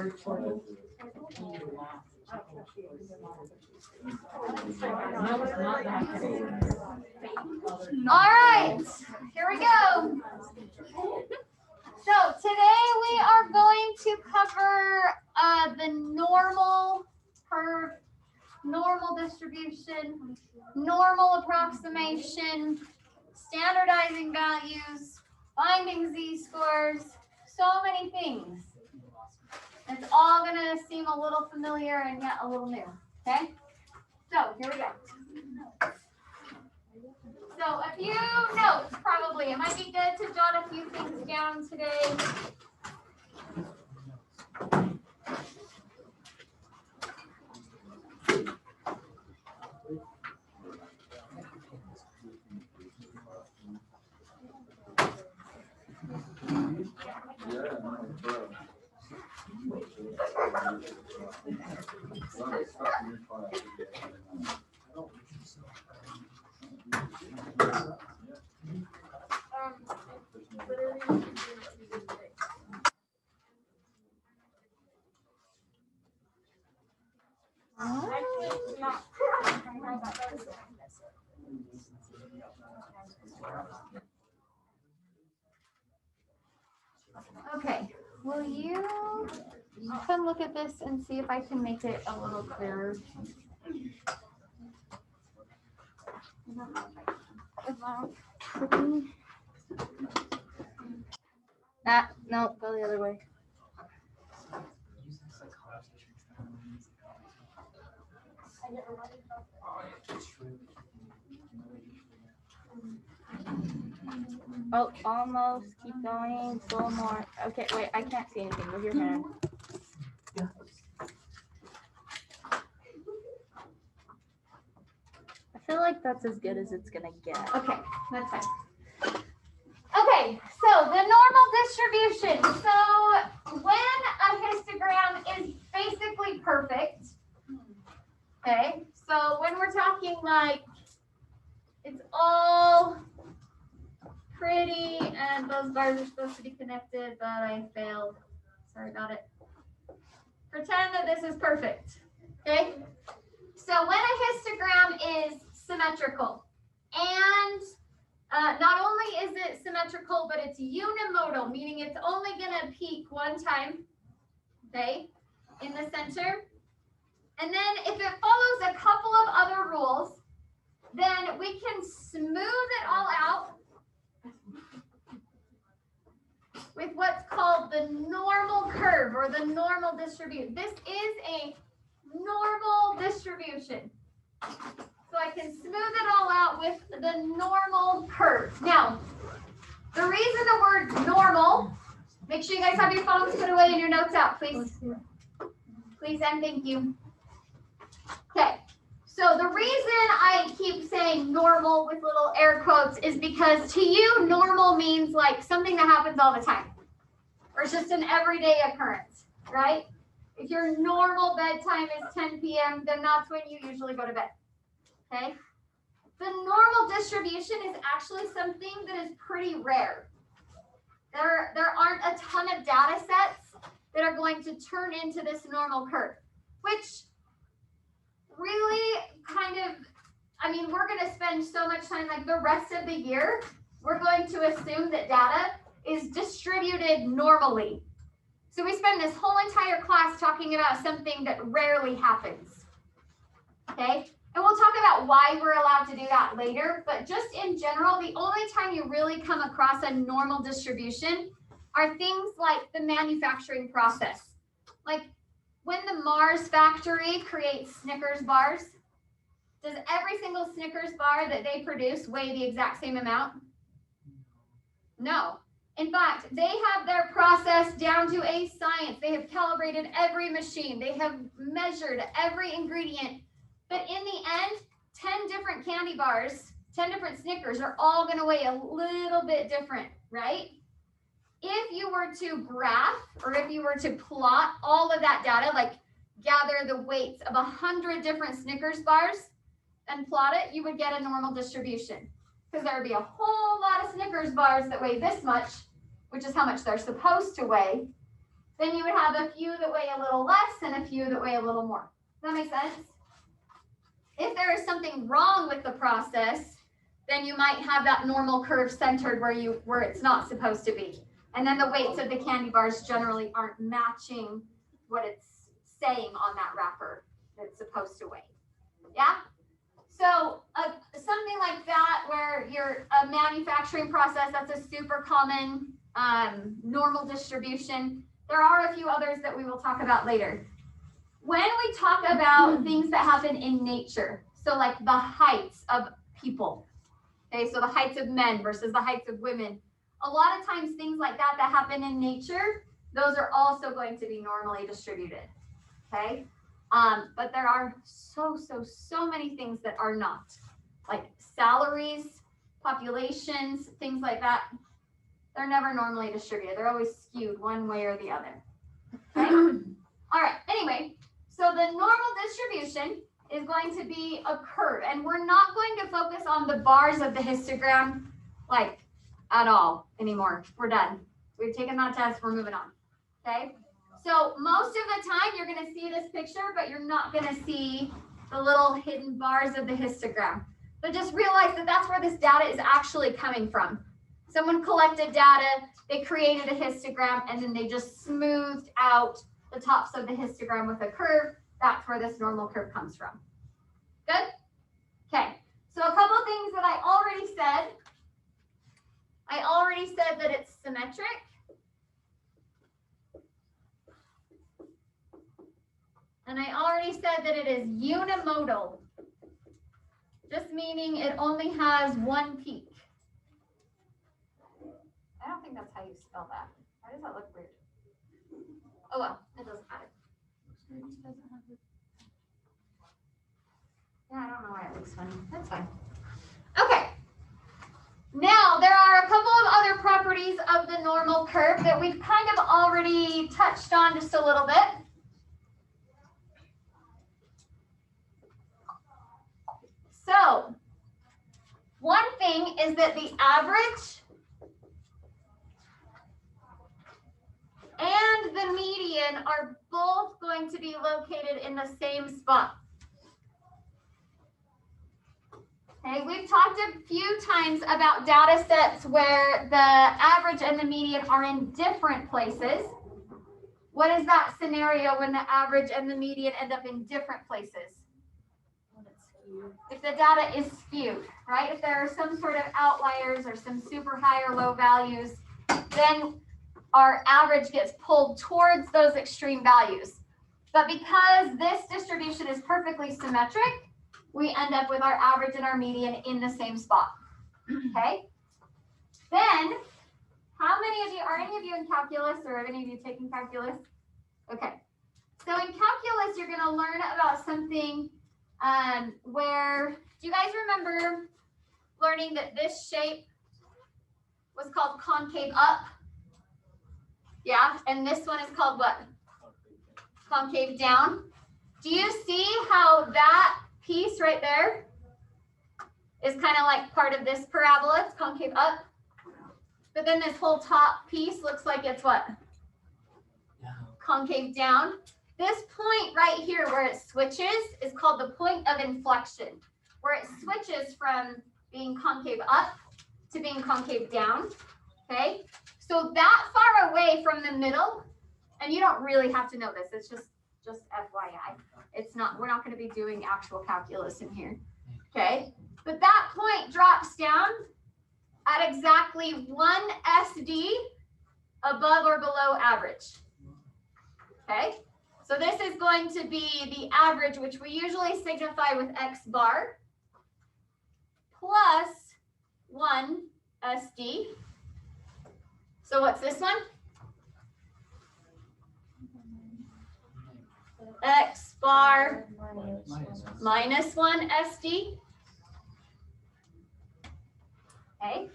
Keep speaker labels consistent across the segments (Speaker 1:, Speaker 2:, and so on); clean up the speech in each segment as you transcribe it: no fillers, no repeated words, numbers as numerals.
Speaker 1: All right, here we go. So today we are going to cover the normal curve, normal distribution, normal approximation, standardizing values, finding z-scores, so many things. It's all going to seem a little familiar and yet a little new, okay? So here we go. So a few notes, probably. It might be good to jot a few things down today. Okay, will you come look at this and see if I can make it a little clearer? No, go the other way. Oh, almost. Keep going. A little more. Okay, wait. I can't see anything. Move your hand. I feel like that's as good as it's gonna get. Okay, that's fine. Okay, so the normal distribution. So when a histogram is basically perfect, okay, so when we're talking like it's all pretty and those bars are supposed to be connected, but I failed. Sorry about it. Pretend that this is perfect, okay? So when a histogram is symmetrical, and not only is it symmetrical, but it's unimodal, meaning it's only going to peak one time, okay, in the center. And then if it follows a couple of other rules, then we can smooth it all out with what's called the normal curve or the normal distribution. This is a normal distribution. So I can smooth it all out with the normal curve. Now, the reason the word normal, make sure you guys have your phones put away and your notes out, please. Please and thank you. Okay, so the reason I keep saying normal with little air quotes is because to you, normal means like something that happens all the time. Or it's just an everyday occurrence, right? If your normal bedtime is 10 p.m., then that's when you usually go to bed. Okay, the normal distribution is actually something that is pretty rare. There aren't a ton of data sets that are going to turn into this normal curve, which really kind of, I mean, we're going to spend so much time, like the rest of the year, we're going to assume that data is distributed normally. So we spend this whole entire class talking about something that rarely happens, okay? And we'll talk about why we're allowed to do that later, but just in general, the only time you really come across a normal distribution are things like the manufacturing process. Like when the Mars factory creates Snickers bars, does every single Snickers bar that they produce weigh the exact same amount? No. In fact, they have their process down to a science. They have calibrated every machine. They have measured every ingredient. But in the end, 10 different candy bars, 10 different Snickers are all going to weigh a little bit different, right? If you were to graph or if you were to plot all of that data, like gather the weights of 100 different Snickers bars and plot it, you would get a normal distribution. Because there would be a whole lot of Snickers bars that weigh this much, which is how much they're supposed to weigh. then you would have a few that weigh a little less and a few that weigh a little more. Does that make sense? If there is something wrong with the process, then you might have that normal curve centered where it's not supposed to be. And then the weights of the candy bars generally aren't matching what it's saying on that wrapper that's supposed to weigh. Yeah? So something like that where you're a manufacturing process, that's a super common normal distribution. There are a few others that we will talk about later. When we talk about things that happen in nature, so like the heights of people, okay, so the heights of men versus the heights of women, a lot of times things like that happen in nature, those are also going to be normally distributed, okay? But there are so many things that are not, like salaries, populations, things like that. They're never normally distributed. They're always skewed one way or the other. Okay? All right, anyway, so the normal distribution is going to be a curve, and we're not going to focus on the bars of the histogram like at all anymore. We're done. We've taken that test, we're moving on. Okay? So most of the time you're going to see this picture, but you're not going to see the little hidden bars of the histogram. But just realize that that's where this data is actually coming from. Someone collected data, they created a histogram, and then they just smoothed out the tops of the histogram with a curve. That's where this normal curve comes from. Good? Okay, so a couple of things that I already said. I already said that it's symmetric. And I already said that it is unimodal, just meaning it only has one peak. I don't think that's how you spell that. Why does that look weird? Oh well, it doesn't matter. Yeah, I don't know why it looks funny. That's fine. Okay. Now, there are a couple of other properties of the normal curve that we've kind of already touched on just a little bit. So, one thing is that the average and the median are both going to be located in the same spot. Okay, we've talked a few times about data sets where the average and the median are in different places. What is that scenario when the average and the median end up in different places? If the data is skewed, right? If there are some sort of outliers or some super high or low values, then our average gets pulled towards those extreme values. But because this distribution is perfectly symmetric, we end up with our average and our median in the same spot. Okay? Then, how many of you, are any of you in calculus, or have any of you taken calculus? Okay. So in calculus, you're going to learn about something where, do you guys remember learning that this shape was called concave up? Yeah, and this one is called what? Concave down. Do you see how that piece right there is kind of like part of this parabola? It's concave up. But then this whole top piece looks like it's what? Concave down. This point right here where it switches is called the point of inflection, where it switches from being concave up to being concave down. Okay, so that far away from the middle, and you don't really have to know this, it's just FYI. It's not, we're not going to be doing actual calculus in here. Okay, but that point drops down at exactly 1 SD above or below average. Okay, so this is going to be the average, which we usually signify with X bar, plus 1 SD. So what's this one? X bar minus 1 SD. Okay.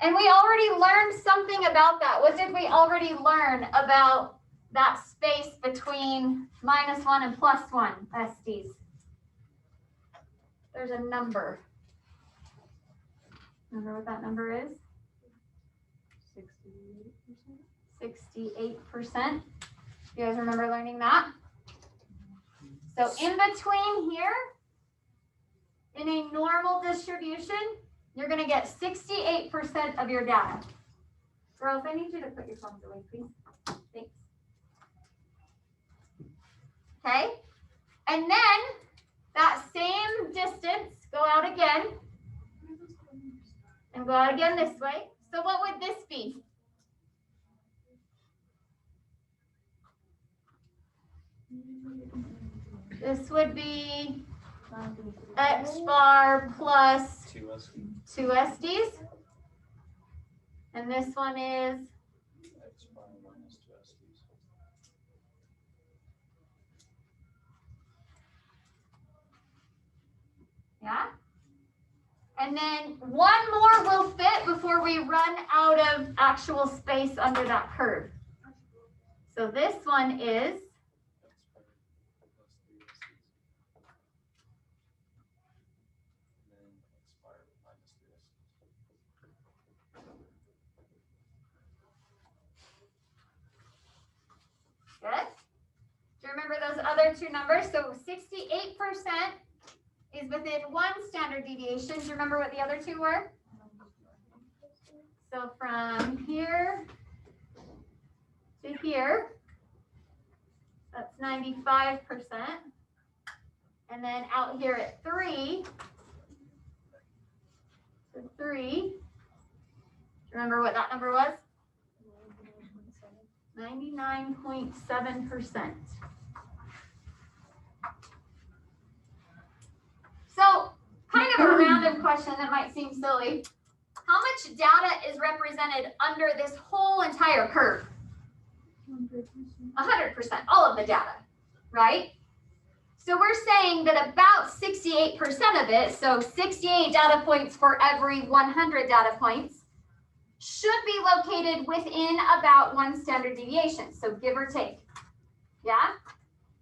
Speaker 1: And we already learned something about that. What did we already learn about that space between minus 1 and plus 1 SDs? There's a number. Remember what that number is? 68%. 68%. You guys remember learning that? So in between here, in a normal distribution, you're going to get 68% of your data. Girls, I need you to put your phones away, please. Thanks. Okay. And then that same distance, go out again. And go out again this way. So what would this be? This would be X bar plus 2 SDs. And this one is
Speaker 2: X bar minus 2 SDs.
Speaker 1: Yeah. And then one more will fit before we run out of actual space under that curve. So this one is good. Do you remember those other two numbers? So 68% is within 1 standard deviation. Do you remember what the other two were? So from here to here, that's 95%. And then out here at 3, so 3, do you remember what that number was? 99.7%. So, kind of a random question that might seem silly. How much data is represented under this whole entire curve? 100%, all of the data, right? So we're saying that about 68% of it, so 68 data points for every 100 data points, should be located within about 1 standard deviation, so give or take, yeah?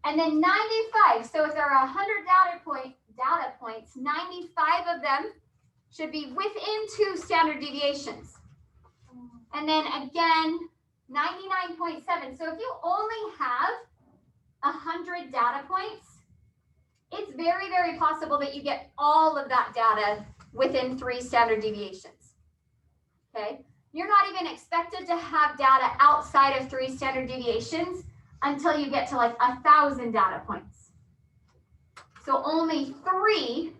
Speaker 1: And then 95, so if there are 100 data points, 95 of them should be within 2 standard deviations. And then again, 99.7, so if you only have 100 data points, it's very, very possible that you get all of that data within 3 standard deviations. Okay, you're not even expected to have data outside of 3 standard deviations until you get to like 1,000 data points. So only 3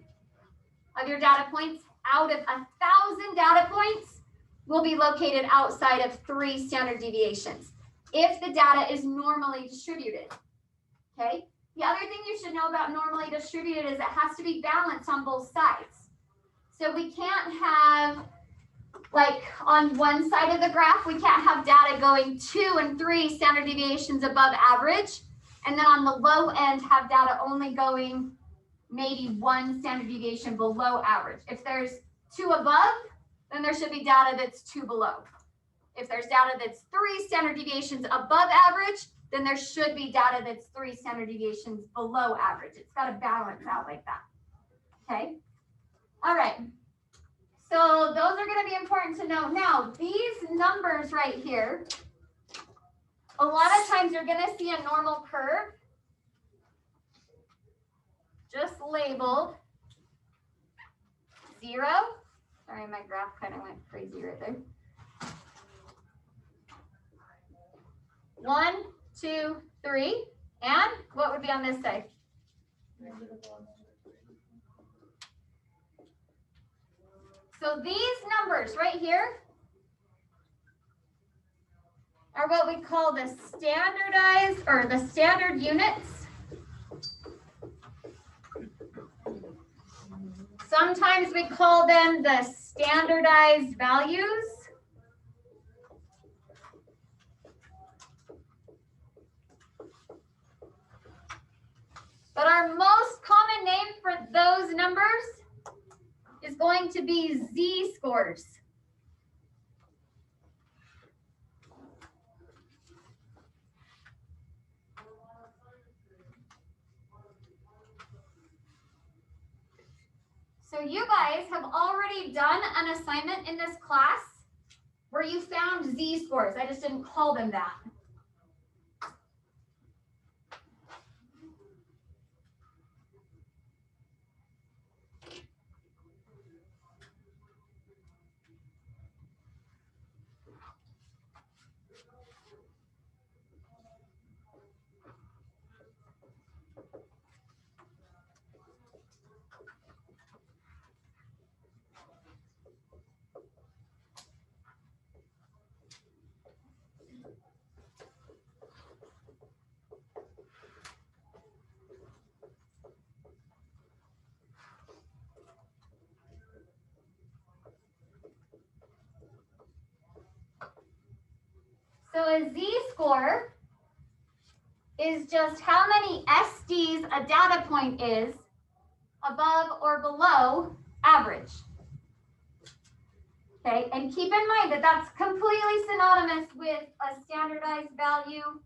Speaker 1: of your data points out of 1,000 data points will be located outside of 3 standard deviations if the data is normally distributed. Okay, the other thing you should know about normally distributed is it has to be balanced on both sides. So we can't have, like on one side of the graph, we can't have data going 2 and 3 standard deviations above average. And then on the low end, have data only going maybe 1 standard deviation below average. If there's 2 above, then there should be data that's 2 below. If there's data that's 3 standard deviations above average, then there should be data that's 3 standard deviations below average. It's got to balance out like that. Okay. All right. So those are going to be important to know. Now, these numbers right here, a lot of times you're going to see a normal curve just labeled 0. Sorry, my graph kind of went crazy right there. 1, 2, 3, and what would be on this side? So these numbers right here are what we call the standardized or the standard units. Sometimes we call them the standardized values. But our most common name for those numbers is going to be z-scores. So you guys have already done an assignment in this class where you found z-scores. I just didn't call them that. So a z-score is just how many SDs a data point is above or below average. Okay, and keep in mind that that's completely synonymous with a standardized value,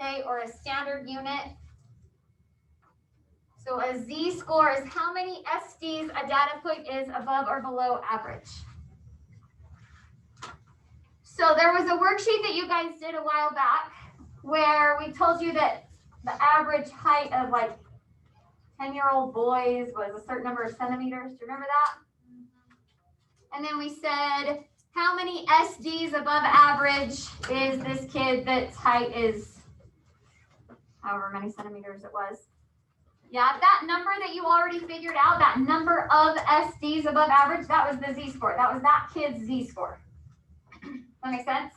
Speaker 1: okay, or a standard unit. So a z-score is how many SDs a data point is above or below average. So there was a worksheet that you guys did a while back where we told you that the average height of like 10-year-old boys was a certain number of centimeters. Do you remember that? And then we said, how many SDs above average is this kid that's height is however many centimeters it was? Yeah, that number that you already figured out, that number of SDs above average, that was the z-score. That was that kid's z-score. That make sense?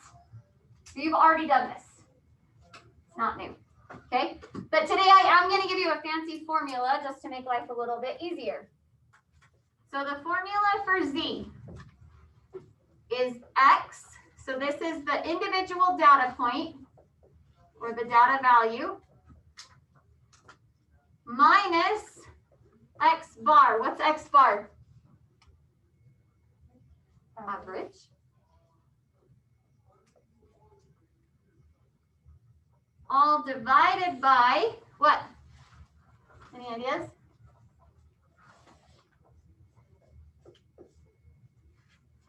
Speaker 1: So you've already done this. It's not new. Okay? But today I am going to give you a fancy formula just to make life a little bit easier. So the formula for z is x. So this is the individual data point or the data value minus x bar. What's x bar? Average. All divided by what? Any ideas?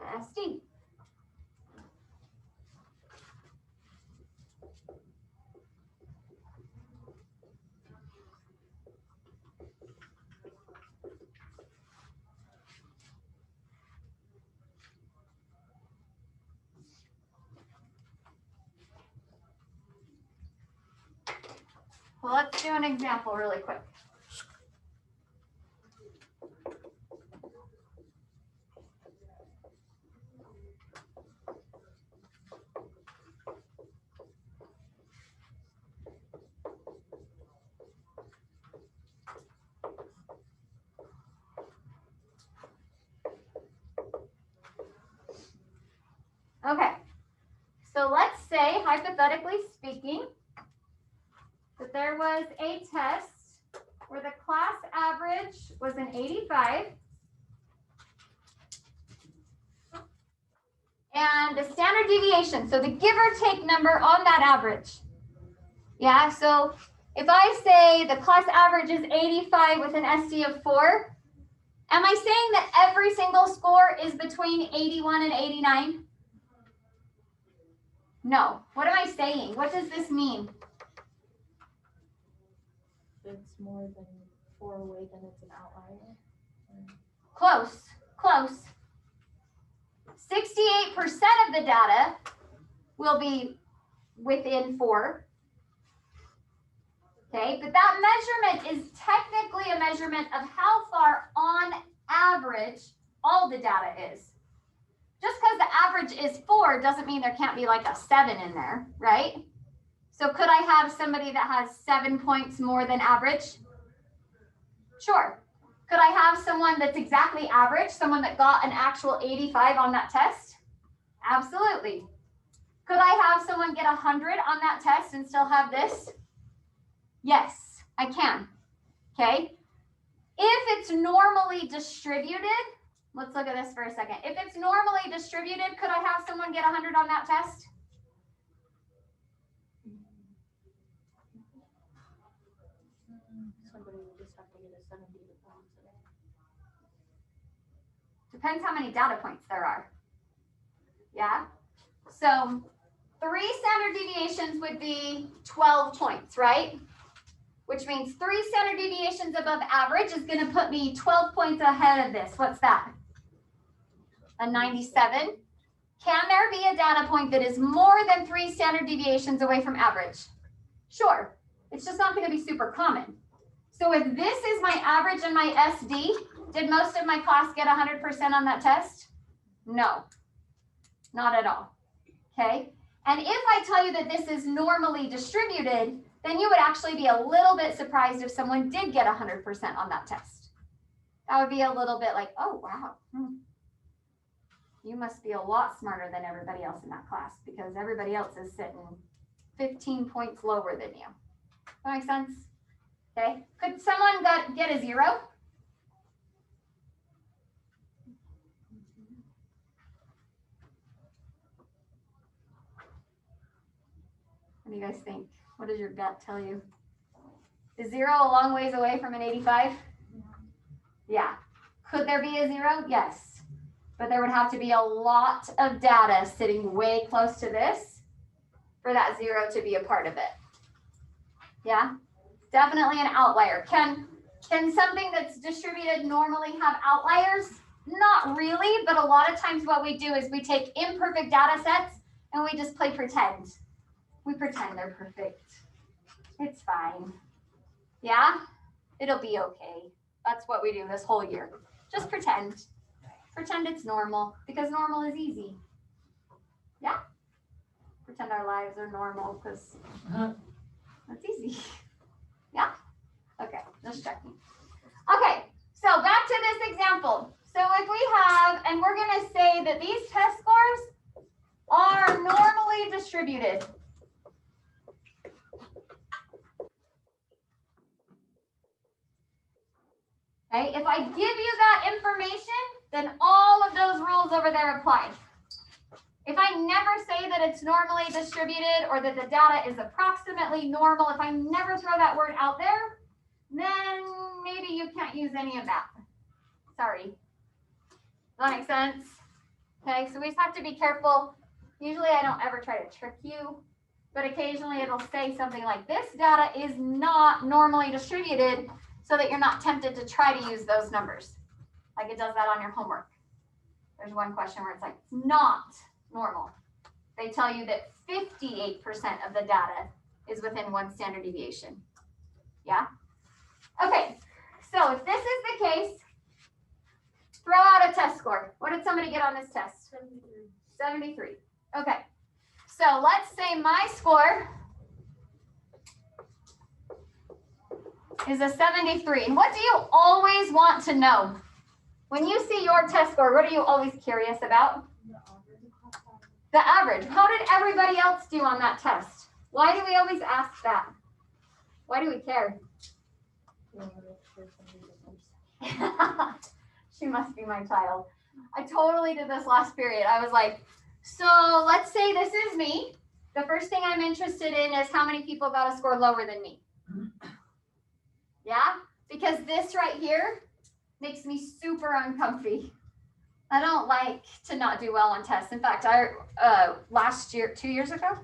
Speaker 1: The SD. Well, let's do an example really quick. Okay, so let's say, hypothetically speaking, that there was a test where the class average was an 85 and the standard deviation, so the give or take number on that average. Yeah, so if I say the class average is 85 with an SD of 4, am I saying that every single score is between 81 and 89? No. What am I saying? What does this mean?
Speaker 3: It's more than 4 away, then it's an outlier.
Speaker 1: Close, close. 68% of the data will be within 4. Okay, but that measurement is technically a measurement of how far on average all the data is. Just because the average is 4 doesn't mean there can't be like a 7 in there, right? So could I have somebody that has 7 points more than average? Sure. Could I have someone that's exactly average, someone that got an actual 85 on that test? Absolutely. Could I have someone get 100 on that test and still have this? Yes, I can. Okay. If it's normally distributed, let's look at this for a second. If it's normally distributed, could I have someone get 100 on that test?
Speaker 3: Somebody would just have to get a 70 to pass it.
Speaker 1: Depends how many data points there are. Yeah. So 3 standard deviations would be 12 points, right? Which means 3 standard deviations above average is going to put me 12 points ahead of this. What's that? A 97. Can there be a data point that is more than 3 standard deviations away from average? Sure. It's just not going to be super common. So if this is my average and my SD, did most of my class get 100% on that test? No, not at all. Okay. And if I tell you that this is normally distributed, then you would actually be a little bit surprised if someone did get 100% on that test. That would be a little bit like, oh, wow. You must be a lot smarter than everybody else in that class because everybody else is sitting 15 points lower than you. That makes sense? Okay. Could someone get a 0? What do you guys think? What does your gut tell you? Is 0 a long ways away from an 85? Yeah. Could there be a 0? Yes. But there would have to be a lot of data sitting way close to this for that 0 to be a part of it. Yeah. Definitely an outlier. Can something that's distributed normally have outliers? Not really, but a lot of times what we do is we take imperfect data sets and we just play pretend. We pretend they're perfect. It's fine. Yeah? It'll be okay. That's what we do this whole year. Just pretend. Pretend it's normal because normal is easy. Yeah? Pretend our lives are normal because that's easy. Yeah? Okay, just checking. Okay, so back to this example. So if we have, and we're going to say that these test scores are normally distributed. Okay, if I give you that information, then all of those rules over there apply. If I never say that it's normally distributed or that the data is approximately normal, if I never throw that word out there, then maybe you can't use any of that. Sorry. That makes sense? Okay, so we just have to be careful. Usually I don't ever try to trick you, but occasionally it'll say something like this data is not normally distributed so that you're not tempted to try to use those numbers. Like it does that on your homework. There's one question where it's like, it's not normal. They tell you that 58% of the data is within 1 standard deviation. Yeah? Okay, so if this is the case, throw out a test score. What did somebody get on this test? 73. 73. Okay, so let's say my score is a 73. And what do you always want to know? When you see your test score, what are you always curious about? The average. How did everybody else do on that test? Why do we always ask that? Why do we care? She must be my child. I totally did this last period. I was like, so let's say this is me. The first thing I'm interested in is how many people got a score lower than me. Yeah? Because this right here makes me super uncomfy. I don't like to not do well on tests. In fact, last year, 2 years ago,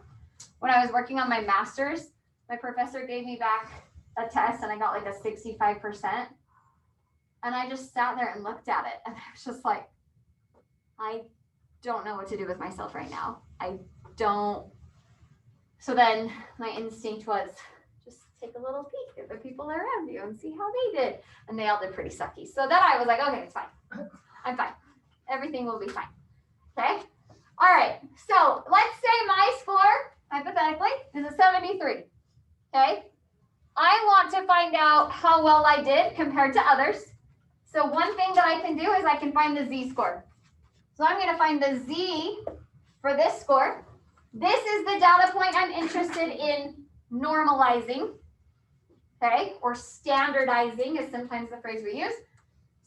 Speaker 1: when I was working on my master's, my professor gave me back a test and I got like a 65%. And I just sat there and looked at it and I was just like, I don't know what to do with myself right now. I don't. So then my instinct was just take a little peek at the people around you and see how they did. And they all did pretty sucky. So then I was like, okay, it's fine. I'm fine. Everything will be fine. Okay. All right. So let's say my score, hypothetically, is a 73. Okay. I want to find out how well I did compared to others. So one thing that I can do is I can find the z-score. So I'm going to find the z for this score. This is the data point I'm interested in normalizing, okay, or standardizing is sometimes the phrase we use.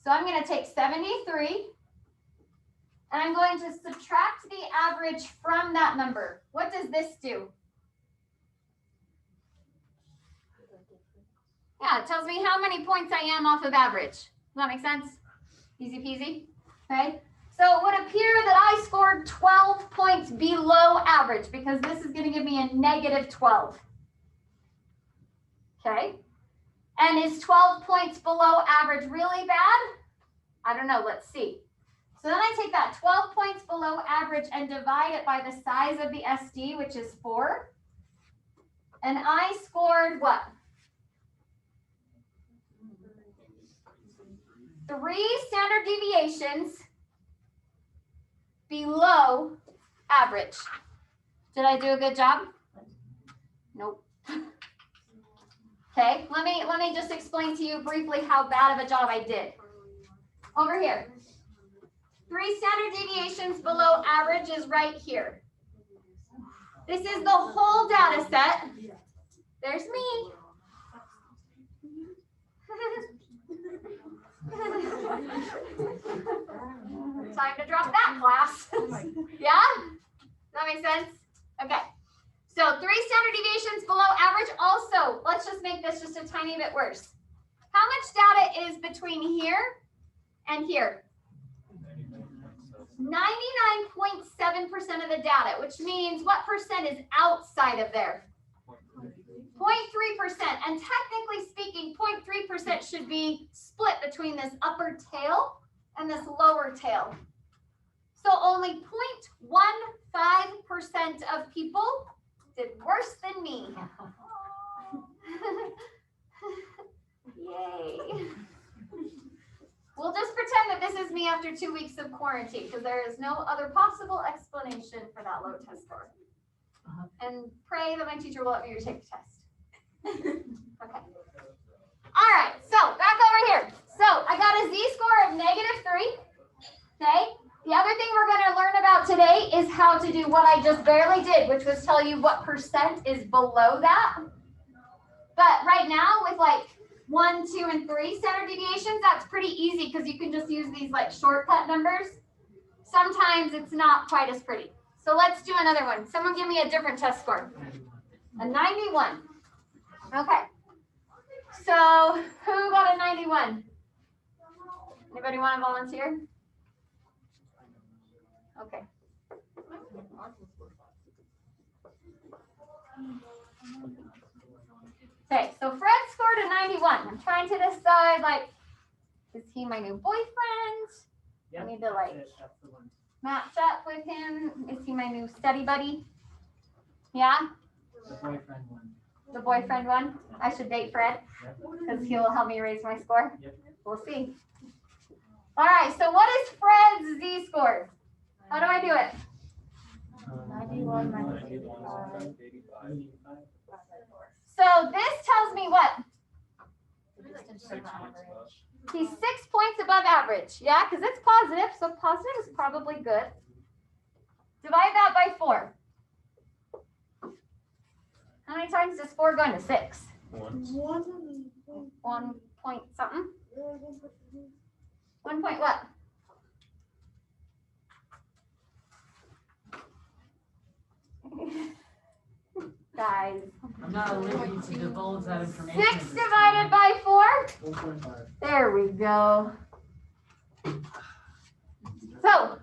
Speaker 1: So I'm going to take 73, and I'm going to subtract the average from that number. What does this do? Yeah, it tells me how many points I am off of average. Does that make sense? Easy peasy, okay? So it would appear that I scored 12 points below average because this is going to give me a negative 12. Okay. And is 12 points below average really bad? I don't know. Let's see. So then I take that 12 points below average and divide it by the size of the SD, which is 4. And I scored what? 3 standard deviations below average. Did I do a good job? Nope. Okay, let me just explain to you briefly how bad of a job I did. Over here. 3 standard deviations below average is right here. This is the whole data set. There's me. Time to drop that class. Yeah? That makes sense? Okay. So 3 standard deviations below average. Also, let's just make this just a tiny bit worse. How much data is between here and here? 99.7% of the data, which means what percent is outside of there? 0.3%. And technically speaking, 0.3% should be split between this upper tail and this lower tail. So only 0.15% of people did worse than me. Yay. We'll just pretend that this is me after 2 weeks of quarantine because there is no other possible explanation for that low test score. And pray that my teacher will let me retake the test. Okay. All right, so back over here. So I got a z-score of -3. Okay. The other thing we're going to learn about today is how to do what I just barely did, which was tell you what percent is below that. But right now with like 1, 2, and 3 standard deviations, that's pretty easy because you can just use these like shortcut numbers. Sometimes it's not quite as pretty. So let's do another one. Someone give me a different test score. A 91. Okay. So who got a 91? Anybody want to volunteer? Okay. Okay, so Fred scored a 91. I'm trying to decide, like, is he my new boyfriend? I need to, like, match up with him. Is he my new study buddy? Yeah?
Speaker 2: The boyfriend one.
Speaker 1: The boyfriend one? I should date Fred because he'll help me raise my score.
Speaker 2: Yep.
Speaker 1: We'll see. All right, so what is Fred's Z-score? How do I do it?
Speaker 3: 91 minus
Speaker 2: 85.
Speaker 1: So this tells me what? He's 6 points above average. Yeah, because it's positive, so positive is probably good. Divide that by 4. How many times does 4 go into 6? 1 point something. 1 point what? Guys.
Speaker 4: I'm not at liberty to divulge that information.
Speaker 1: 6 divided by 4?
Speaker 2: 1.5.
Speaker 1: There we go. So,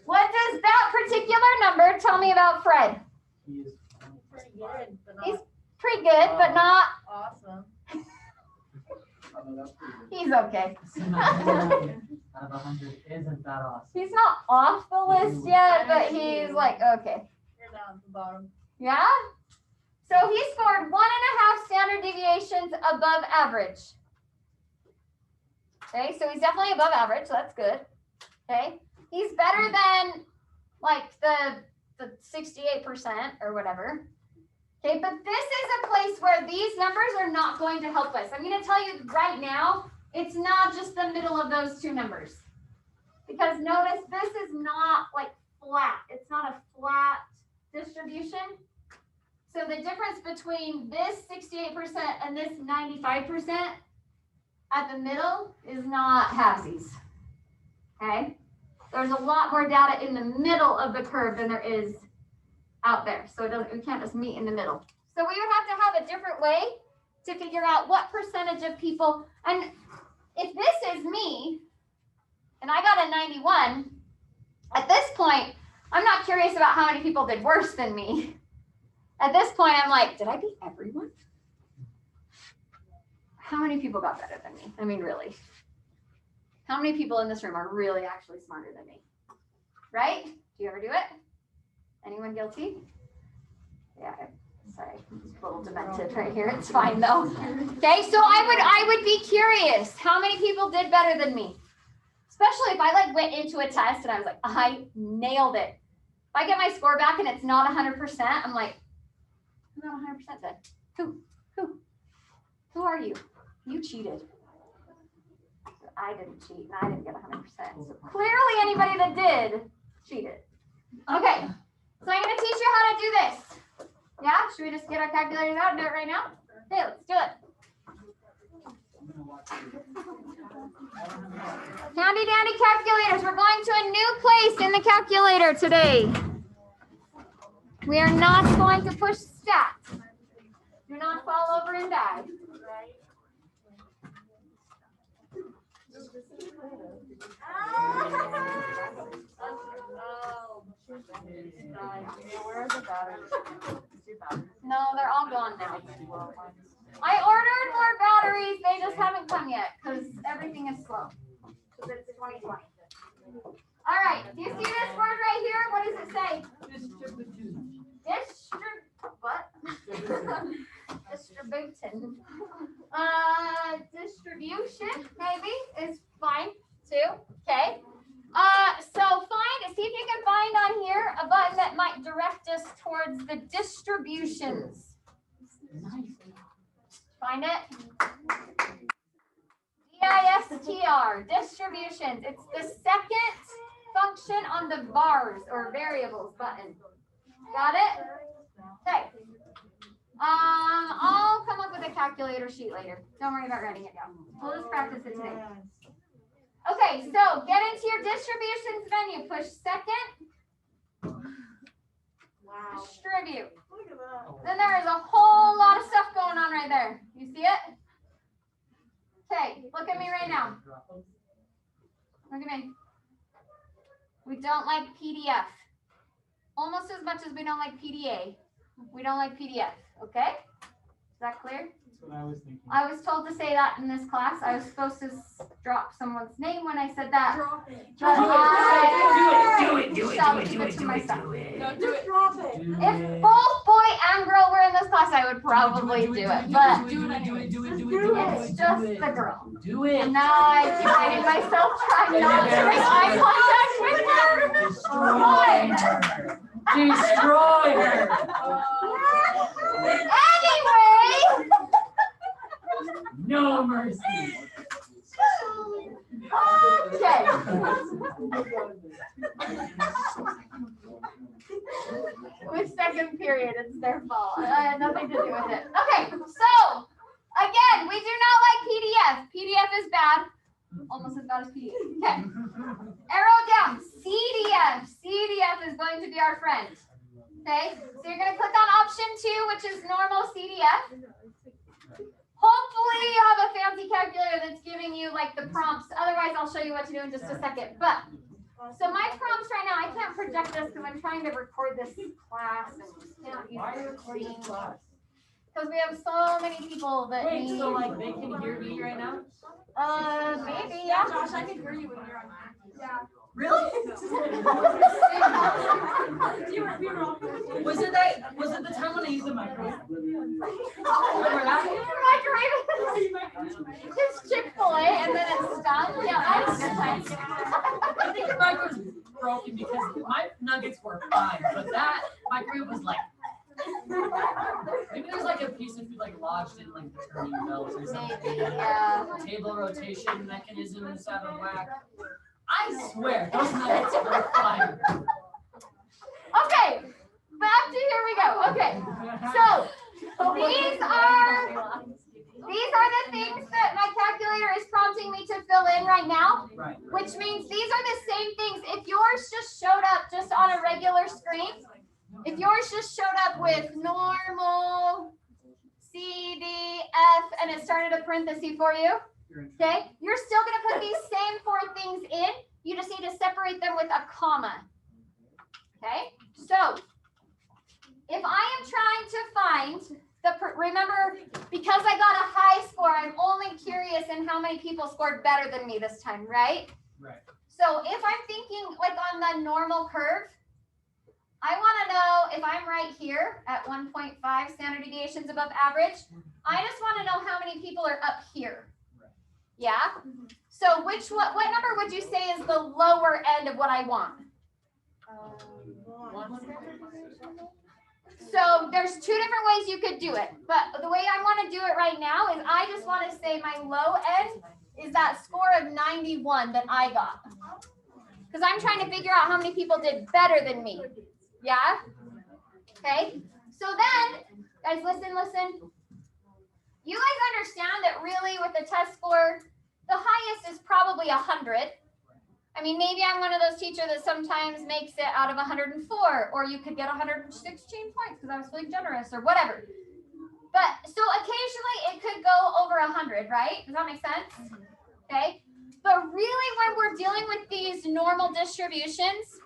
Speaker 1: what does that particular number tell me about Fred?
Speaker 2: He is
Speaker 3: pretty good, but
Speaker 1: He's
Speaker 3: not
Speaker 1: pretty good, but not,
Speaker 3: awesome.
Speaker 2: Oh, no, that's pretty good.
Speaker 1: he's okay.
Speaker 4: 99 out of 100 isn't that awesome.
Speaker 1: He's not off the list yet, but he's like, okay.
Speaker 3: You're down at the bottom.
Speaker 1: Yeah? So he scored 1.5 standard deviations above average. Okay, so he's definitely above average, so that's good. Okay, he's better than like the 68% or whatever. Okay, but this is a place where these numbers are not going to help us. I'm going to tell you right now, it's not just the middle of those two numbers. Because notice this is not like flat. It's not a flat distribution. So the difference between this 68% and this 95% at the middle is not halvesies. Okay? There's a lot more data in the middle of the curve than there is out there. So we can't just meet in the middle. So we would have to have a different way to figure out what percentage of people, and if this is me, and I got a 91, At this point, I'm not curious about how many people did worse than me. At this point, I'm like, did I beat everyone? How many people got better than me? I mean, really. How many people in this room are really actually smarter than me? Right? Do you ever do it? Anyone guilty? Yeah, sorry, I'm a little demented right here. It's fine though. Okay, so I would be curious. How many people did better than me? Especially if I like went into a test and I was like, I nailed it. If I get my score back and it's not 100%, I'm like, I'm not 100% then. Who are you? You cheated. I didn't cheat and I didn't get 100%. So clearly anybody that did cheated. Okay, so I'm gonna teach you how to do this. Yeah, should we just get our calculators out and do it right now? Okay, let's do it. Handy dandy calculators. We're going to a new place in the calculator today. We are not going to push stats. Do not fall over and die.
Speaker 3: Where are the batteries?
Speaker 1: No, they're all gone now. I ordered more batteries. They just haven't come yet because everything is slow. Because it's 2020. All right. Do you see this word right here? What does it say? Distribution. Distribution maybe is fine too. Okay. So find, see if you can find on here a button that might direct us towards the distributions. Find it? DISTR, distributions. It's the second function on the vars or variables button. Got it? Okay. I'll come up with a calculator sheet later. Don't worry about writing it down. We'll just practice it today. Okay, so get into your distributions menu. Push second.
Speaker 3: Wow.
Speaker 1: Distribute.
Speaker 3: Look at that.
Speaker 1: Then there is a whole lot of stuff going on right there. You see it? Okay, look at me right now. Look at me. We don't like PDF. Almost as much as we don't like PDA. We don't like PDF, okay? Is that clear?
Speaker 2: That's what I was thinking.
Speaker 1: I was told to say that in this class. I was supposed to drop someone's name when I said that.
Speaker 3: Drop it.
Speaker 1: But I
Speaker 5: Do it.
Speaker 1: shall keep it to myself.
Speaker 3: No, just drop it.
Speaker 1: If both boy and girl were in this class, I would probably do it. But it's just the girl.
Speaker 5: Do it.
Speaker 1: And now I debated myself trying not to make eye contact with her.
Speaker 5: Destroy her.
Speaker 1: Anyway.
Speaker 5: No mercy.
Speaker 1: Okay. With second period, it's their fault. I had nothing to do with it. Okay, so again, we do not like PDF. PDF is bad. Almost as bad as PDF. Okay. Arrow down. CDF. CDF is going to be our friend. Okay. So you're going to click on option 2, which is normal CDF. Hopefully you have a fancy calculator that's giving you like the prompts. Otherwise, I'll show you what to do in just a second. But so my prompts right now, I can't project this because I'm trying to record this class and can't use
Speaker 5: Why are you
Speaker 1: the
Speaker 5: recording
Speaker 1: screen.
Speaker 5: class?
Speaker 1: Because we have so many people that
Speaker 5: Wait,
Speaker 1: need.
Speaker 5: so like they can hear me right now?
Speaker 1: Maybe,
Speaker 3: Yeah,
Speaker 1: yeah.
Speaker 3: Josh, I can hear you when you're on. Yeah.
Speaker 5: Really? Was it the time when I used the microphone? Remember that?
Speaker 1: It's Chick-fil-A and then it's stopped. Yeah, that was a good time.
Speaker 5: I think the microwave was broken because my nuggets were fine, but that microwave was like. Maybe there's like a piece of food like lodged in like the turning belt or something.
Speaker 1: Maybe, yeah.
Speaker 5: Table rotation mechanism is out of whack. I swear, those nuggets were fine.
Speaker 1: Okay, back to here we go. Okay, so these are the things that my calculator is prompting me to fill in right now,
Speaker 5: Right.
Speaker 1: which means these are the same things. If yours just showed up just on a regular screen, if yours just showed up with normal C, D, F, and it started a parenthesis for you, okay, you're still going to put these same 4 things in, You just need to separate them with a comma. Okay, so if I am trying to find remember, because I got a high score, I'm only curious in how many people scored better than me this time, right?
Speaker 2: Right.
Speaker 1: So if I'm thinking like on the normal curve, I want to know if I'm right here at 1.5 standard deviations above average. I just want to know how many people are up here.
Speaker 2: Right.
Speaker 1: Yeah? So what number would you say is the lower end of what I want? So there's two different ways you could do it, but the way I want to do it right now is I just want to say my low end is that score of 91 that I got. Because I'm trying to figure out how many people did better than me. Yeah? Okay. So then, guys, listen. You guys understand that really with the test score, the highest is probably 100. I mean, maybe I'm one of those teachers that sometimes makes it out of 104, or you could get 116 points because I was feeling generous or whatever. But so occasionally it could go over 100, right? Does that make sense? Okay. But really when we're dealing with these normal distributions,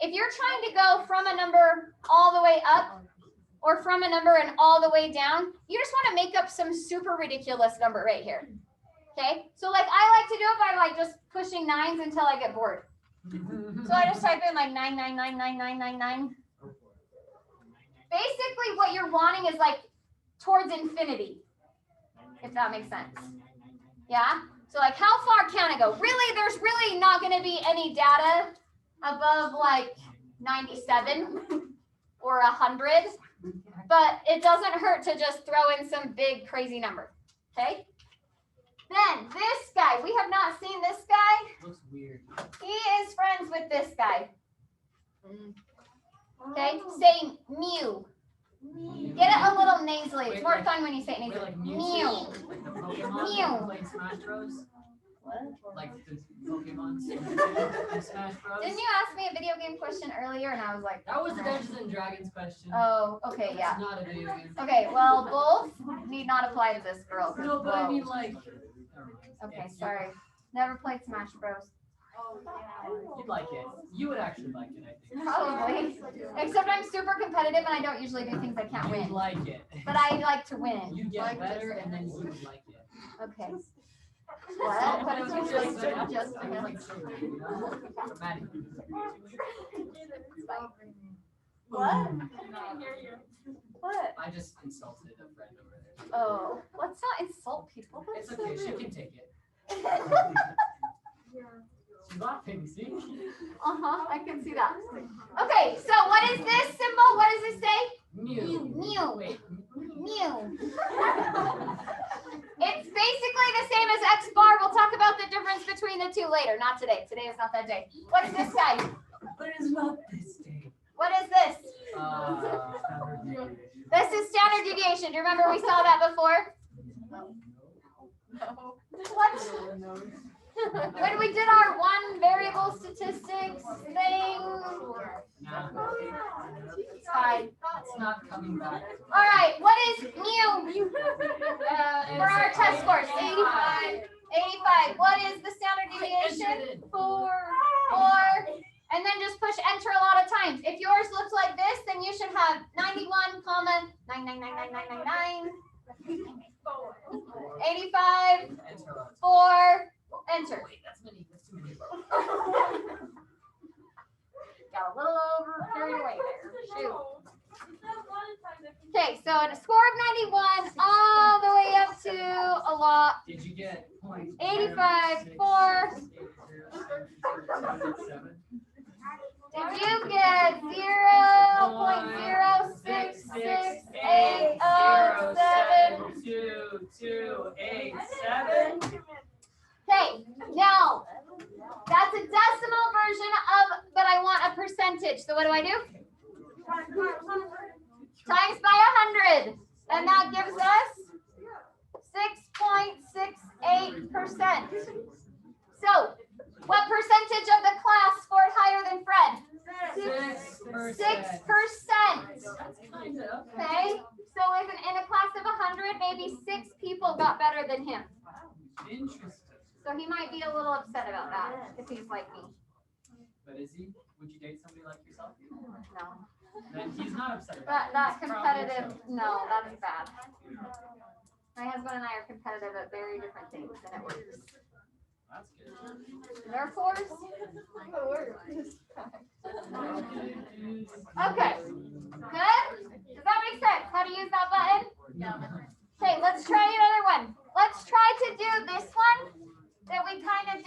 Speaker 1: if you're trying to go from a number all the way up or from a number and all the way down, you just want to make up some super ridiculous number right here. Okay, so like I like to do it by like just pushing nines until I get bored. So I just type in like 9999999. Basically what you're wanting is like towards infinity, if that makes sense. Yeah, so like how far can I go? Really, there's really not going to be any data above like 97 or 100, but it doesn't hurt to just throw in some big crazy number. Okay. Then this guy, we have not seen this guy.
Speaker 2: Looks weird.
Speaker 1: He is friends with this guy. Okay, say mu. Get it a little nasally. It's more fun when you say it nasally.
Speaker 5: Like
Speaker 1: Mew.
Speaker 5: like the Pokemon
Speaker 1: Mew.
Speaker 5: playing Smash Bros.
Speaker 3: What?
Speaker 5: Like the Pokemon in Smash Bros.
Speaker 1: Didn't you ask me a video game question earlier and I was like,
Speaker 5: That was the Dungeons and Dragons question.
Speaker 1: oh, okay, yeah.
Speaker 5: It's not a video game.
Speaker 1: Okay, well, both need not apply to this girl. 'Cause
Speaker 5: No, but I
Speaker 1: whoa.
Speaker 5: mean like.
Speaker 1: Okay, sorry. Never played Smash Bros.
Speaker 5: You'd like it. You would actually like it, I think.
Speaker 1: Probably. Except I'm super competitive and I don't usually do things I can't
Speaker 5: You'd
Speaker 1: win.
Speaker 5: like it.
Speaker 1: But I like to win.
Speaker 5: You get better and then you would like it.
Speaker 1: Okay. What? What is
Speaker 5: Just
Speaker 1: your
Speaker 5: like that.
Speaker 1: just
Speaker 5: I mean, like, so, you know? Dramatic.
Speaker 3: What? What?
Speaker 5: I just insulted a friend over there.
Speaker 1: Oh, let's not insult people.
Speaker 5: It's
Speaker 1: That's
Speaker 5: okay,
Speaker 1: so
Speaker 5: she
Speaker 1: rude.
Speaker 5: can take it. She's laughing, see?
Speaker 1: I can see that. Okay, so what is this symbol? What does this say?
Speaker 5: Mew.
Speaker 1: Mew.
Speaker 5: Wait.
Speaker 1: Mew. It's basically the same as X bar. We'll talk about the difference between the two later. Not today. Today is not that day. What's this guy?
Speaker 5: But it's not this day.
Speaker 1: What is this? This is standard deviation. Do you remember we saw that before? What? When we did our one variable statistics thing.
Speaker 5: Nah,
Speaker 1: It's fine.
Speaker 5: it's not coming back.
Speaker 1: All right, what is mu? For our test scores, 85. 85. What is the standard deviation? 4. And then just push enter a lot of times. If yours looks like this, then you should have 91, 9999999. 85, 4, enter.
Speaker 5: Wait, that's too many.
Speaker 1: Got a little over carried away there. Shoot. Okay, so a score of 91 all the way up to a lot.
Speaker 5: Did you get points?
Speaker 1: 85, 4. Did you get 0.06807? Okay, now that's a decimal version of, but I want a percentage. So what do I do? Times by 100. And that gives us 6.68%. So what percentage of the class scored higher than Fred? 6%. Okay, so if in a class of 100, maybe 6 people got better than him.
Speaker 5: Interesting.
Speaker 1: So he might be a little upset about that if he's like me.
Speaker 5: But is he? Would you date somebody like yourself?
Speaker 1: No.
Speaker 5: Then he's not upset about
Speaker 1: That
Speaker 5: it. He's probably
Speaker 1: competitive,
Speaker 5: upset.
Speaker 1: no, that is bad. My husband and I are competitive at very different things and it works.
Speaker 5: That's good.
Speaker 1: Therefore, okay, good? Does that make sense? How to use that button? Okay, let's try another one. Let's try to do this one that we kind of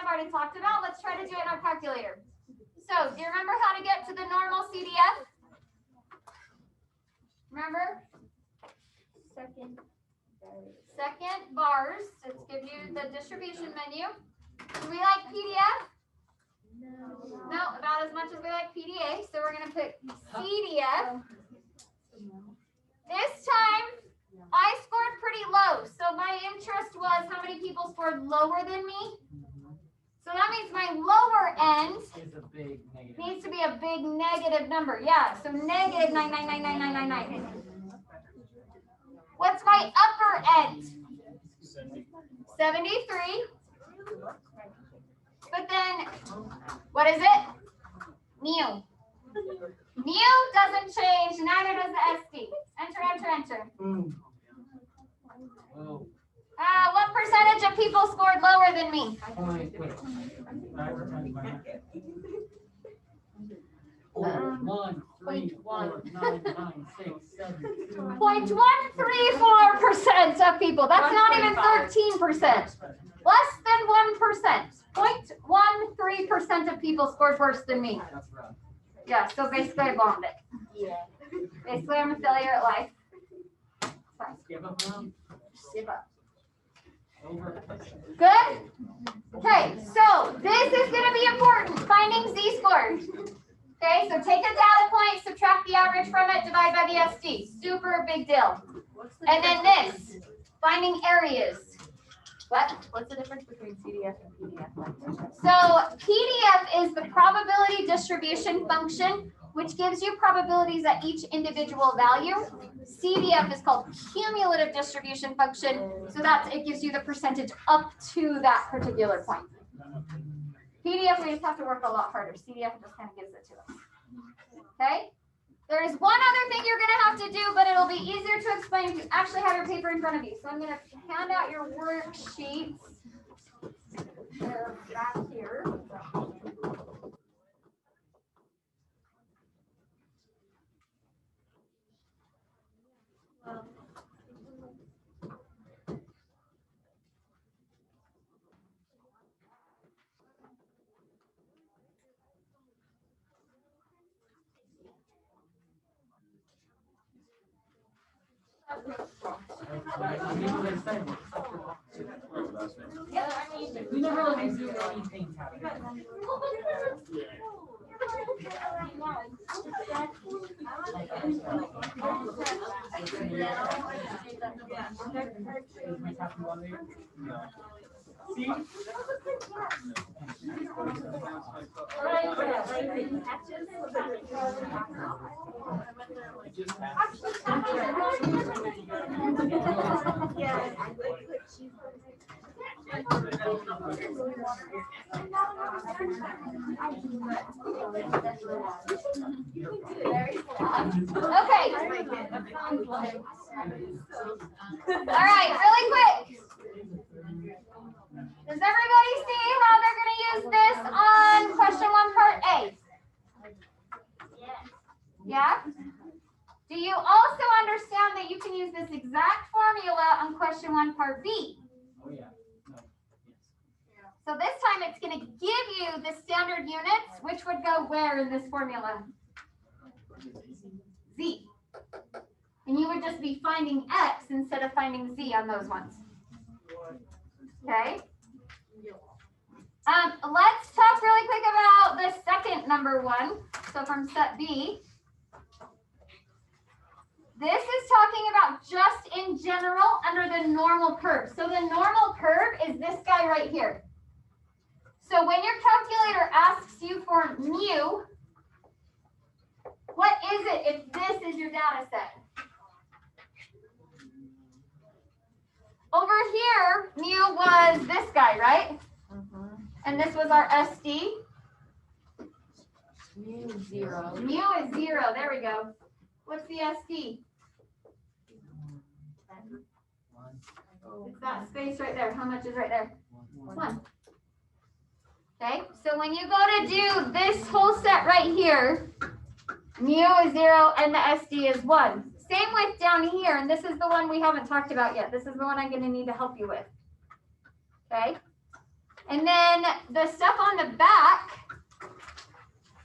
Speaker 1: already talked about. Let's try to do it in our calculator. So, do you remember how to get to the normal CDF? Remember? Second bars, to give you the distribution menu. Do we like PDF? No, about as much as we like PDA. So we're gonna put CDF. This time, I scored pretty low. So my interest was how many people scored lower than me. So that means my lower end
Speaker 5: Is a big negative.
Speaker 1: needs to be a big negative number. Yeah, so negative 9999999. What's my upper end? 73. But then, what is it? Mu. Mu doesn't change, neither does the SD. Enter, enter, enter.
Speaker 5: Whoa.
Speaker 1: What percentage of people scored lower than me?
Speaker 5: One, 3, 4, 9, 9, 6, 7, 2.
Speaker 1: 0.134% of people. That's not even 13%. Less than 1%. 0.13% of people scored worse than me.
Speaker 5: That's rough.
Speaker 1: Yeah, so basically I bombed it.
Speaker 3: Yeah.
Speaker 1: Basically I'm a failure at life. Fine.
Speaker 5: Give up now.
Speaker 1: Give up.
Speaker 5: Over.
Speaker 1: Good? Okay, so this is going to be important. Finding z-scores. Okay, so take a data point, subtract the average from it, divide by the SD. Super big deal. And then this, finding areas. What?
Speaker 3: What's the difference between CDF and PDF?
Speaker 1: So PDF is the probability distribution function, which gives you probabilities at each individual value. CDF is called cumulative distribution function, so that it gives you the percentage up to that particular point. PDF, we just have to work a lot harder. CDF just kind of gives it to us. Okay? There's one other thing you're going to have to do, but it'll be easier to explain if you actually have your paper in front of you. So I'm going to hand out your worksheets. They're back here.
Speaker 5: We never let you do anything happen. See?
Speaker 1: Okay. All right, really quick. Does everybody see how they're going to use this on question 1 part A? Yeah? Do you also understand that you can use this exact formula on question 1 part B?
Speaker 5: Oh, yeah. No. Yes.
Speaker 1: So this time it's going to give you the standard units, which would go where in this formula? Z. And you would just be finding X instead of finding Z on those ones. Okay? Let's talk really quick about the second number one. So from set B. This is talking about just in general under the normal curve. So the normal curve is this guy right here. So when your calculator asks you for mu, what is it if this is your data set? over here, mu was this guy, right? And this was our SD.
Speaker 3: Mu 0.
Speaker 1: Mu is 0. There we go. What's the SD? It's that space right there. How much is right there? 1. Okay, so when you go to do this whole set right here, mu is 0 and the SD is 1. Same with down here, and this is the one we haven't talked about yet. This is the one I'm going to need to help you with. Okay, and then the stuff on the back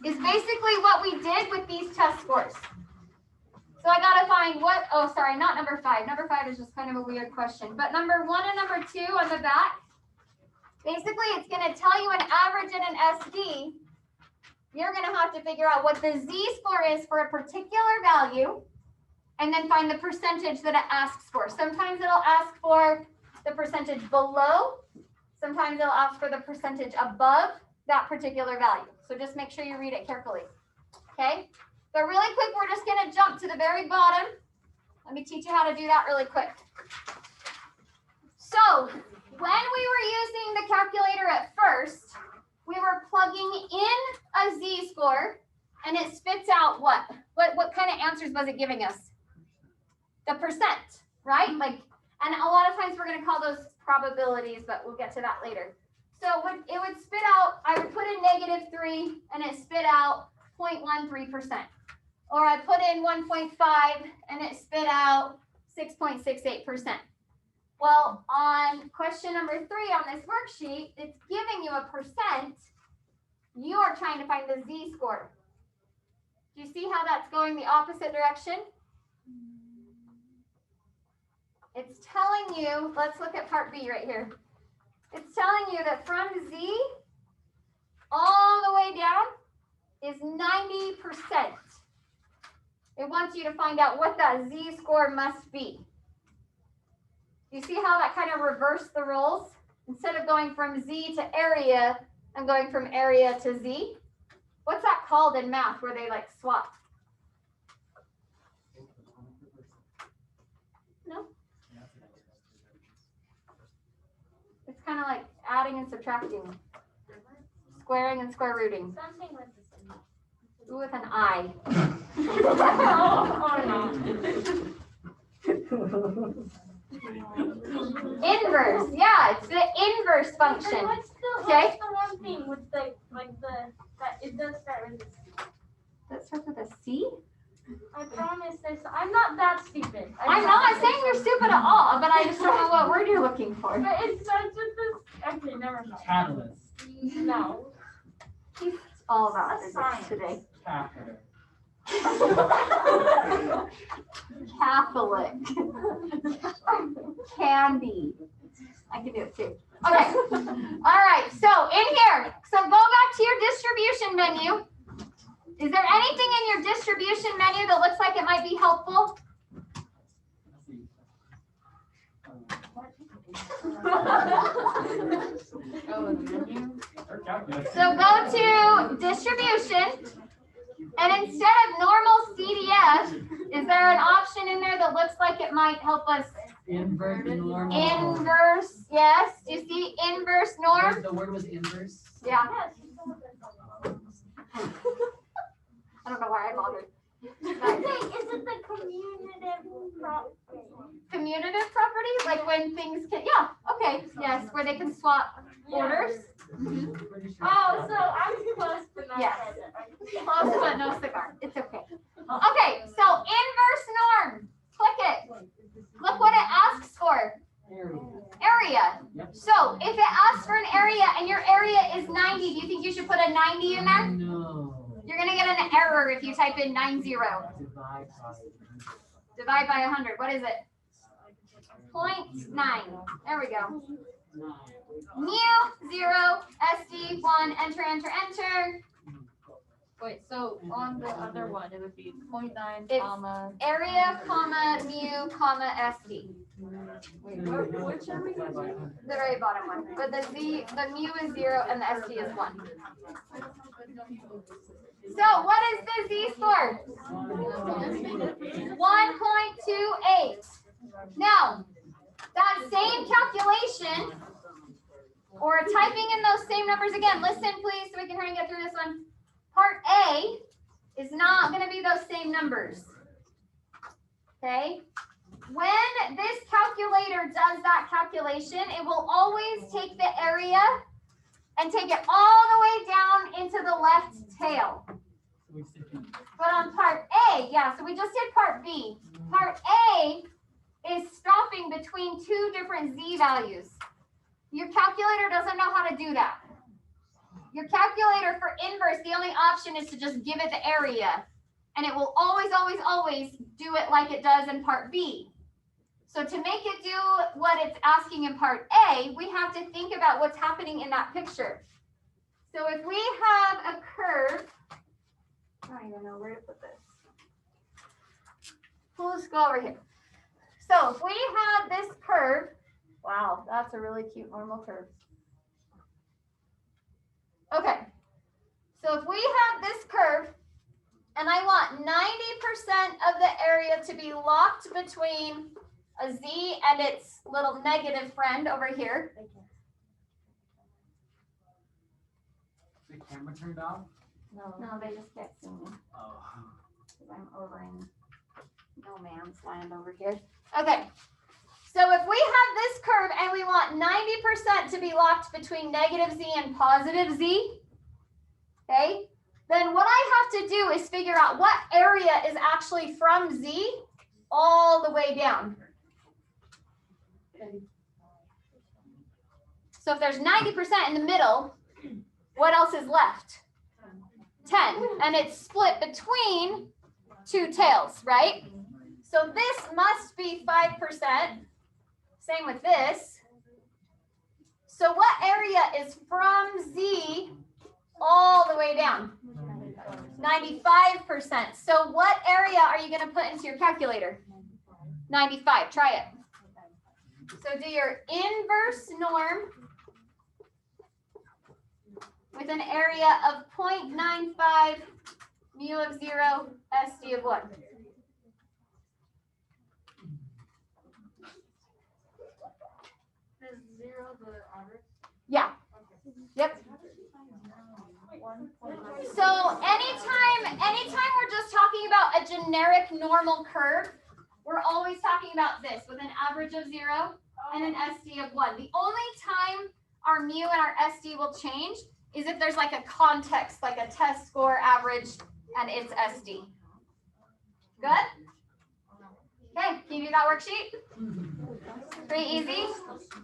Speaker 1: is basically what we did with these test scores. So I got to find what, oh, sorry, not number 5. Number 5 is just kind of a weird question. But number 1 and number 2 on the back, basically it's going to tell you an average and an SD. You're going to have to figure out what the Z-score is for a particular value and then find the percentage that it asks for. Sometimes it'll ask for the percentage below. Sometimes it'll ask for the percentage above that particular value. So just make sure you read it carefully. Okay? But really quick, we're just going to jump to the very bottom. Let me teach you how to do that really quick. So when we were using the calculator at first, we were plugging in a Z-score and it spits out what? What kind of answers was it giving us? The percent, right? Like, and a lot of times we're going to call those probabilities, but we'll get to that later. So it would spit out, I would put in -3 and it spit out 0.13%. Or I put in 1.5 and it spit out 6.68%. Well, on question number 3 on this worksheet, it's giving you a percent. You are trying to find the Z-score. Do you see how that's going the opposite direction? It's telling you, let's look at part B right here. It's telling you that from Z all the way down is 90%. It wants you to find out what that Z-score must be. You see how that kind of reversed the roles? Instead of going from Z to area, I'm going from area to Z. What's that called in math where they like swap? No? It's kind of like adding and subtracting. Squaring and square rooting.
Speaker 3: Something with the same.
Speaker 1: Ooh, with an I. Inverse, yeah, it's the inverse function.
Speaker 3: What's
Speaker 1: Okay.
Speaker 3: the one thing with the that it does start with a C?
Speaker 1: That starts with a C?
Speaker 3: I promise this. I'm not that stupid.
Speaker 1: I'm not saying you're stupid at all, but I just don't know what word you're looking for.
Speaker 3: But it starts with this. Okay, never mind.
Speaker 4: Catalyst.
Speaker 3: No.
Speaker 1: It's all about
Speaker 3: That's
Speaker 1: physics
Speaker 3: science.
Speaker 1: today.
Speaker 4: Catheter.
Speaker 1: Catholic. Candy. I can do it too. Okay. All right. So in here, so go back to your distribution menu. Is there anything in your distribution menu that looks like it might be helpful? So go to distribution, and instead of normal CDF, is there an option in there that looks like it might help us?
Speaker 4: Invert normal.
Speaker 1: Inverse, yes. Do you see inverse norm?
Speaker 4: The word was inverse.
Speaker 1: Yeah. I don't know why I bothered.
Speaker 3: Is it the commutative property?
Speaker 1: Commutative property, like when things can, yeah, okay, yes, where they can swap orders.
Speaker 4: Pretty sure.
Speaker 3: Oh, so I'm close but not
Speaker 1: Yes.
Speaker 3: present.
Speaker 1: Close but no cigar. It's okay. Okay, so inverse norm. Click it. Look what it asks for.
Speaker 4: Area.
Speaker 1: Area.
Speaker 4: Yep.
Speaker 1: So if it asks for an area and your area is 90, do you think you should put a 90 in there?
Speaker 4: No.
Speaker 1: You're gonna get an error if you type in 90.
Speaker 4: Divide by.
Speaker 1: Divide by 100. What is it? 0.9. There we go. Mu 0, SD 1. Enter, enter, enter.
Speaker 3: Wait, so on the other one, it would be 0.9,
Speaker 1: It's
Speaker 3: comma.
Speaker 1: Area, comma, mu, comma, SD.
Speaker 3: Wait, which are we
Speaker 4: Divide by
Speaker 3: using?
Speaker 4: 100.
Speaker 1: The very bottom one. But the mu is 0 and the SD is 1. So what is the Z-score? 1.28. Now, that same calculation or typing in those same numbers again, listen please so we can hurry and get through this one. Part A is not going to be those same numbers. Okay? When this calculator does that calculation, it will always take the area and take it all the way down into the left tail. But on part A, yeah, so we just did part B. Part A is stopping between two different z values. Your calculator doesn't know how to do that. Your calculator for inverse, the only option is to just give it the area. And it will always, always, always do it like it does in part B. So to make it do what it's asking in part A, we have to think about what's happening in that picture. So if we have a curve, I don't even know where to put this. Let's go over here. So if we have this curve, wow, that's a really cute normal curve. Okay, so if we have this curve, and I want 90% of the area to be locked between a z and its little negative friend over here.
Speaker 4: The camera turned off?
Speaker 3: No.
Speaker 1: No, they just can't see me.
Speaker 4: Oh.
Speaker 1: Because I'm over in no man's land over here. Okay, so if we have this curve and we want 90% to be locked between negative z and positive z, okay, then what I have to do is figure out what area is actually from z all the way down. So if there's 90% in the middle, what else is left? 10, and it's split between two tails, right? So this must be 5%. Same with this. So what area is from Z all the way down? 95%. So what area are you going to put into your calculator? 95. Try it. So do your inverse norm with an area of 0.95 mu of 0 SD of 1.
Speaker 3: Is 0 the average?
Speaker 1: Yeah. Yep. So anytime we're just talking about a generic normal curve, we're always talking about this with an average of 0 and an SD of 1. The only time our mu and our SD will change is if there's like a context, like a test score average and it's SD. Good? Okay, can you do that worksheet? Pretty easy?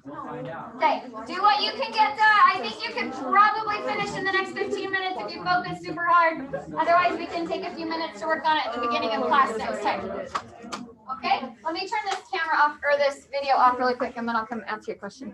Speaker 4: We'll find out.
Speaker 1: Okay, do what you can get done. I think you could probably finish in the next 15 minutes if you focus super hard. Otherwise, we can take a few minutes to work on it at the beginning of class next time. Okay, let me turn this camera off or this video off really quick and then I'll come answer your question.